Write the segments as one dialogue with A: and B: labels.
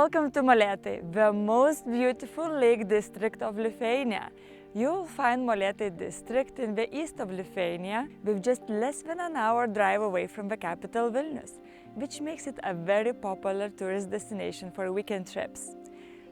A: Welcome to Moletai, the most beautiful lake district of Lithuania. You will find Moletai district in the east of Lithuania, with just less than an hour drive away from the capital Vilnius, which makes it a very popular tourist destination for weekend trips.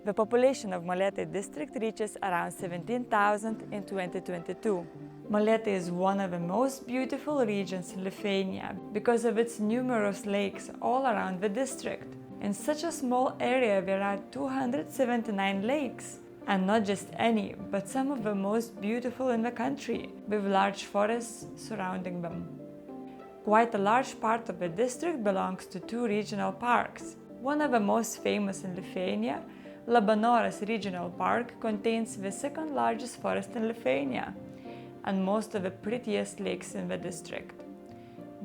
A: The population of Moletai district reaches around 17,000 in 2022. Moletai is one of the most beautiful regions in Lithuania because of its numerous lakes all around the district. In such a small area there are 279 lakes, and not just any, but some of the most beautiful in the country, with large forests surrounding them. Quite a large part of the district belongs to two regional parks. One of the most famous in Lithuania, Labanoras Regional Park, contains the second largest forest in Lithuania and most of the prettiest lakes in the district.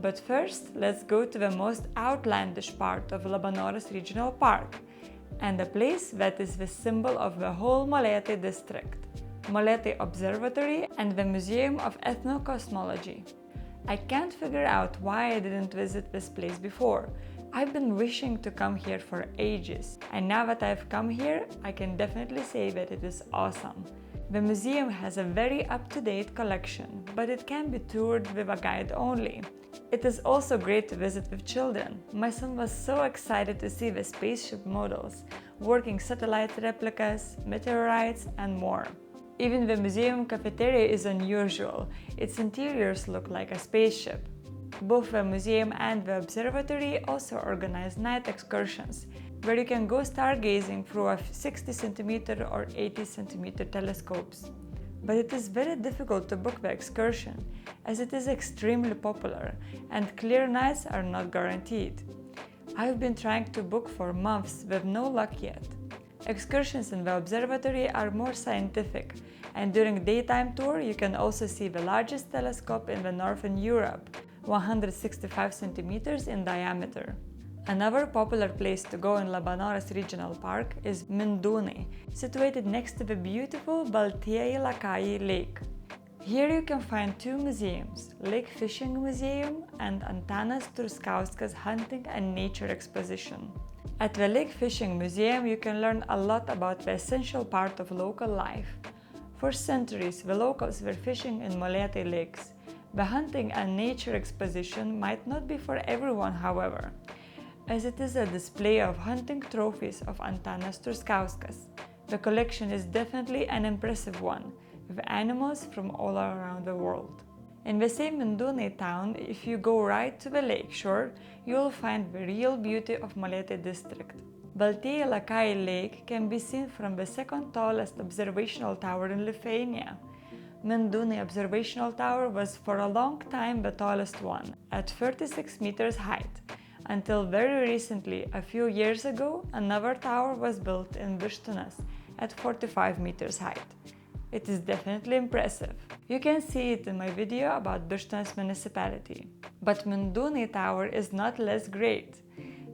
A: But first, let's go to the most outlandish part of Labanoras Regional Park, and a place that is the symbol of the whole Moletai district, Moletai Observatory and the Museum of Ethno Cosmology. I can't figure out why I didn't visit this place before. I've been wishing to come here for ages, and now that I've come here, I can definitely say that it is awesome. The museum has a very up-to-date collection, but it can be toured with a guide only. It is also great to visit with children. My son was so excited to see the spaceship models, working satellite replicas, meteorites, and more. Even the museum cafeteria is unusual. Its interiors look like a spaceship. Both the museum and the observatory also organize night excursions, where you can go stargazing through a 60 cm or 80 cm telescopes. But it is very difficult to book the excursion, as it is extremely popular, and clear nights are not guaranteed. I've been trying to book for months with no luck yet. Excursions in the observatory are more scientific, and during daytime tour you can also see the largest telescope in the Northern Europe, 165 centimeters in diameter. Another popular place to go in Labanoras Regional Park is Mindūnai, situated next to the beautiful Baltieji Lakai Lake. Here you can find two museums, Lake Fishing Museum and Antanas Truskauskas Hunting and Nature Exposition. At the Lake Fishing Museum you can learn a lot about the essential part of local life. For centuries the locals were fishing in Moletai lakes. The Hunting and Nature Exposition might not be for everyone, however, as it is a display of hunting trophies of Antanas Truskauskas. The collection is definitely an impressive one, with animals from all around the world. In the same Mindūnai town, if you go right to the lake shore, you will find the real beauty of Moletai district. Baltieji Lakai Lake can be seen from the second tallest observational tower in Lithuania. Mindūnai Observational Tower was for a long time the tallest one, at 36 meters height, until very recently, a few years ago, another tower was built in Birštonas at 45 meters height. It is definitely impressive. You can see it in my video about Birštonas municipality. But Mindūnai Tower is not less great.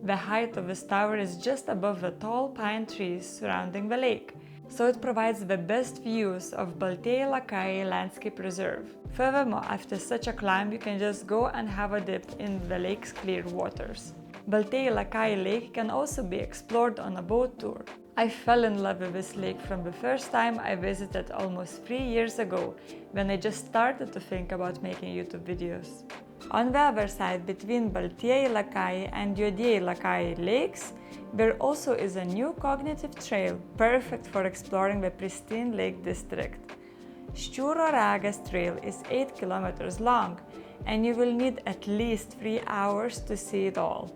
A: The height of this tower is just above the tall pine trees surrounding the lake, so it provides the best views of Baltieji Lakai Landscape Reserve. Furthermore, after such a climb, you can just go and have a dip in the lake's clear waters. Baltieji Lakai Lake can also be explored on a boat tour. I fell in love with this lake from the first time I visited almost 3 years ago, when I just started to think about making YouTube videos. On the other side, between Baltieji Lakai and Juodieji Lakai lakes, there also is a new cognitive trail perfect for exploring the pristine lake district. Ščiūro Ragas trail is 8 kilometers long, and you will need at least 3 hours to see it all.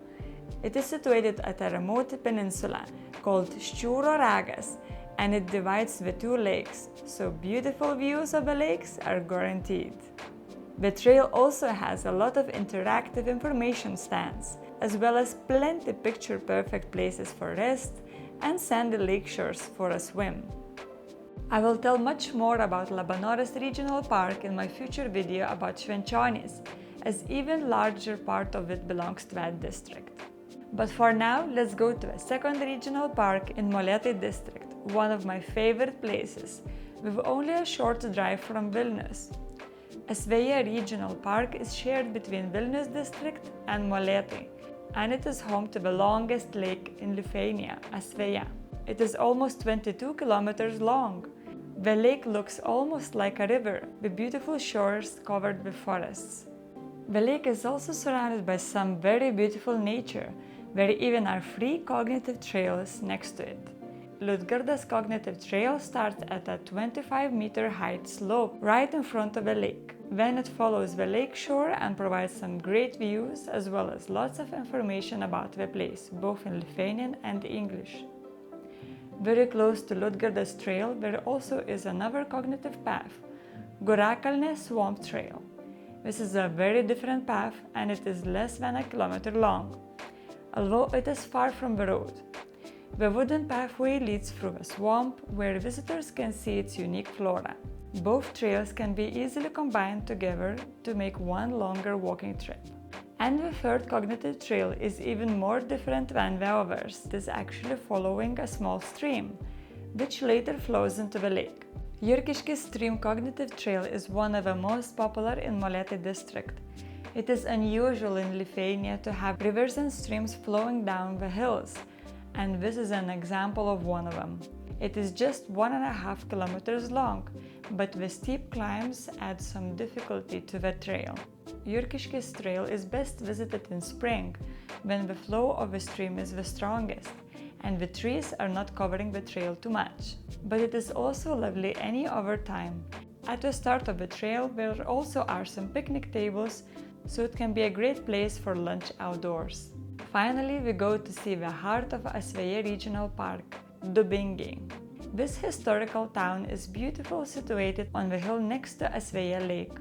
A: It is situated at a remote peninsula called Ščiūro Ragas, and it divides the two lakes, so beautiful views of the lakes are guaranteed. The trail also has a lot of interactive information stands, as well as plenty picture-perfect places for rest and sandy lake shores for a swim. I will tell much more about Labanoras Regional Park in my future video about Švenčionys, as even larger part of it belongs to that district. But for now, let's go to a second regional park in Moletai district, one of my favorite places, with only a short drive from Vilnius. Asveja Regional Park is shared between Vilnius district and Moletai. and it is home to the longest lake in Lithuania, Asveja. It is almost 22 kilometers long. The lake looks almost like a river, with beautiful shores covered with forests. The lake is also surrounded by some very beautiful nature. There even are 3 cognitive trails next to it. Liutgardas Cognitive Trail starts at a 25-meter height slope right in front of the lake. Then it follows the lake shore and provides some great views as well as lots of information about the place, both in Lithuanian and English. Very close to Liutgardas Trail there also is another cognitive path, Gurakalne Swamp Trail. This is a very different path and it is less than a kilometer long, although it is far from the road. The wooden pathway leads through a swamp where visitors can see its unique flora. Both trails can be easily combined together to make one longer walking trip. And the third cognitive trail is even more different than the others. It is actually following a small stream, which later flows into the lake. Jurkiškis Stream Cognitive Trail is one of the most popular in Moletai district. It is unusual in Lithuania to have rivers and streams flowing down the hills, and this is an example of one of them. It is just 1.5 kilometers long, but the steep climbs add some difficulty to the trail. Jurkiškis Trail is best visited in spring, when the flow of the stream is the strongest, and the trees are not covering the trail too much. But it is also lovely any other time. At the start of the trail there also are some picnic tables, so it can be a great place for lunch outdoors. Finally, we go to see the heart of Asveja Regional Park, Dubingiai. This historical town is beautifully situated on the hill next to Asveja Lake.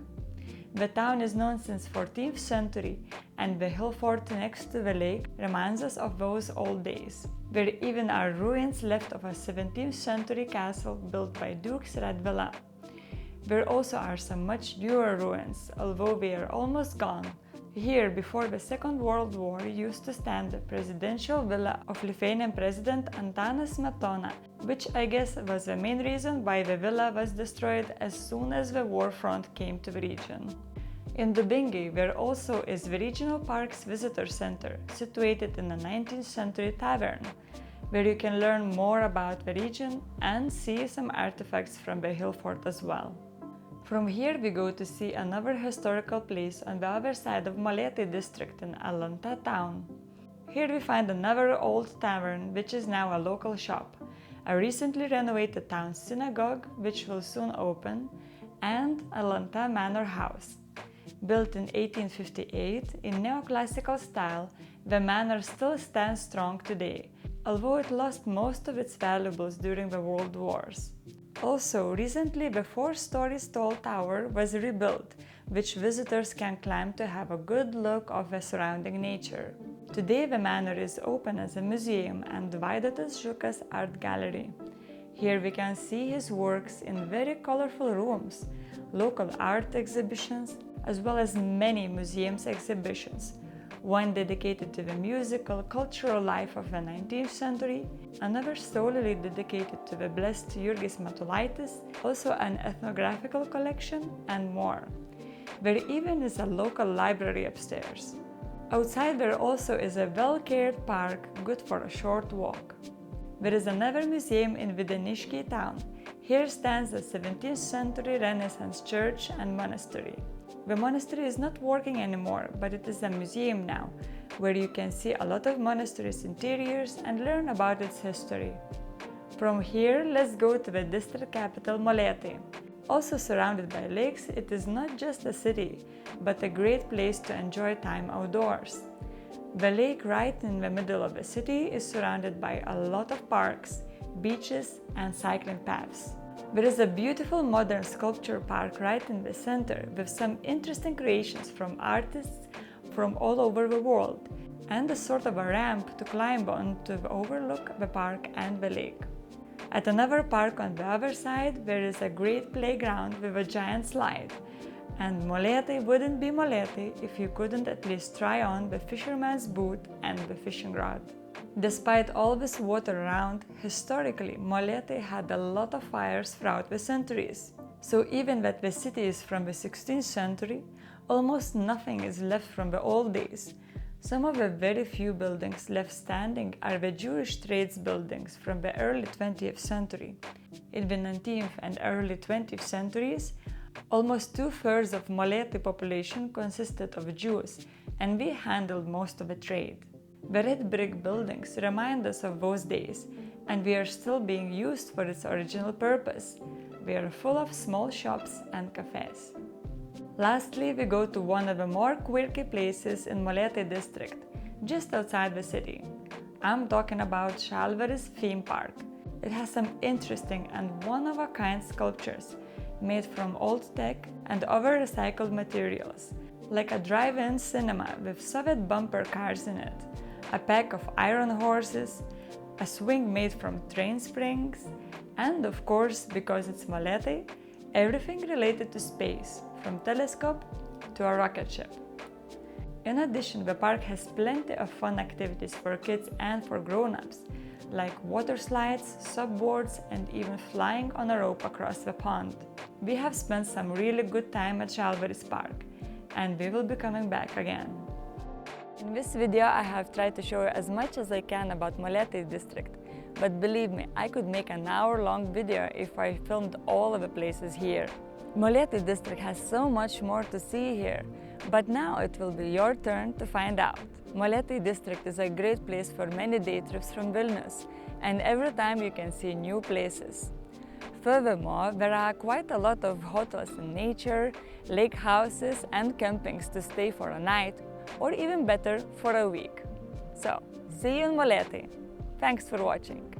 A: The town is known since 14th century, and the hill fort next to the lake reminds us of those old days. There even are ruins left of a 17th century castle built by Dukes Radvila. There also are some much newer ruins, although they are almost gone. Here, before the Second World War, used to stand the presidential villa of Lithuanian President Antanas Smetona, which I guess was the main reason why the villa was destroyed as soon as the war front came to the region. In Dubingiai, there also is the Regional Park's Visitor Center, situated in a 19th century tavern, where you can learn more about the region and see some artifacts from the hill fort as well. From here we go to see another historical place on the other side of Moletai district in Alanta town. Here we find another old tavern, which is now a local shop, a recently renovated town synagogue, which will soon open, and Alanta Manor House. Built in 1858 in neoclassical style, the manor still stands strong today, although it lost most of its valuables during the World Wars. Also, recently the 4-story tall tower was rebuilt, which visitors can climb to have a good look of the surrounding nature. Today the manor is open as a museum and Vaidotas Žukas art gallery. Here we can see his works in very colorful rooms, local art exhibitions, as well as many museums exhibitions. One dedicated to the musical, cultural life of the 19th century, another solely dedicated to the blessed Jurgis Matulaitis, also an ethnographical collection, and more. There even is a local library upstairs. Outside there also is a well-cared park, good for a short walk. There is another museum in Videniškiai town. Here stands the 17th century Renaissance church and monastery. The monastery is not working anymore, but it is a museum now, where you can see a lot of monastery's interiors and learn about its history. From here, let's go to the district capital Moletai. Also surrounded by lakes, it is not just a city, but a great place to enjoy time outdoors. The lake right in the middle of the city is surrounded by a lot of parks, beaches, and cycling paths. There is a beautiful modern sculpture park right in the center with some interesting creations from artists from all over the world, and a sort of a ramp to climb on to overlook the park and the lake. At another park on the other side, there is a great playground with a giant slide, and Moletai wouldn't be Moletai if you couldn't at least try on the fisherman's boot and the fishing rod. Despite all this water around, historically Moletai had a lot of fires throughout the centuries. So even that the city is from the 16th century, almost nothing is left from the old days. Some of the very few buildings left standing are the Jewish trades buildings from the early 20th century. In the 19th and early 20th centuries, almost 2/3 of Moletai population consisted of Jews, and they handled most of the trade. The red brick buildings remind us of those days, and they are still being used for its original purpose. They are full of small shops and cafes. Lastly, we go to one of the more quirky places in Moletai district, just outside the city. I'm talking about Žalvaris theme park. It has some interesting and one-of-a-kind sculptures made from old tech and other recycled materials, like a drive-in cinema with Soviet bumper cars in it, a pack of iron horses, a swing made from train springs, and of course, because it's Moletai, everything related to space, from telescope to a rocket ship. In addition, the park has plenty of fun activities for kids and for grown-ups, like water slides, subboards, and even flying on a rope across the pond. We have spent some really good time at Žalvaris Park, and we will be coming back again. In this video, I have tried to show you as much as I can about Moletai district, but believe me, I could make an hour-long video if I filmed all of the places here. Moletai district has so much more to see here, but now it will be your turn to find out. Moletai district is a great place for many day trips from Vilnius, and every time you can see new places. Furthermore, there are quite a lot of hotels in nature, lake houses and campings to stay for a night, or even better, for a week. So, see you in Moletai. Thanks for watching.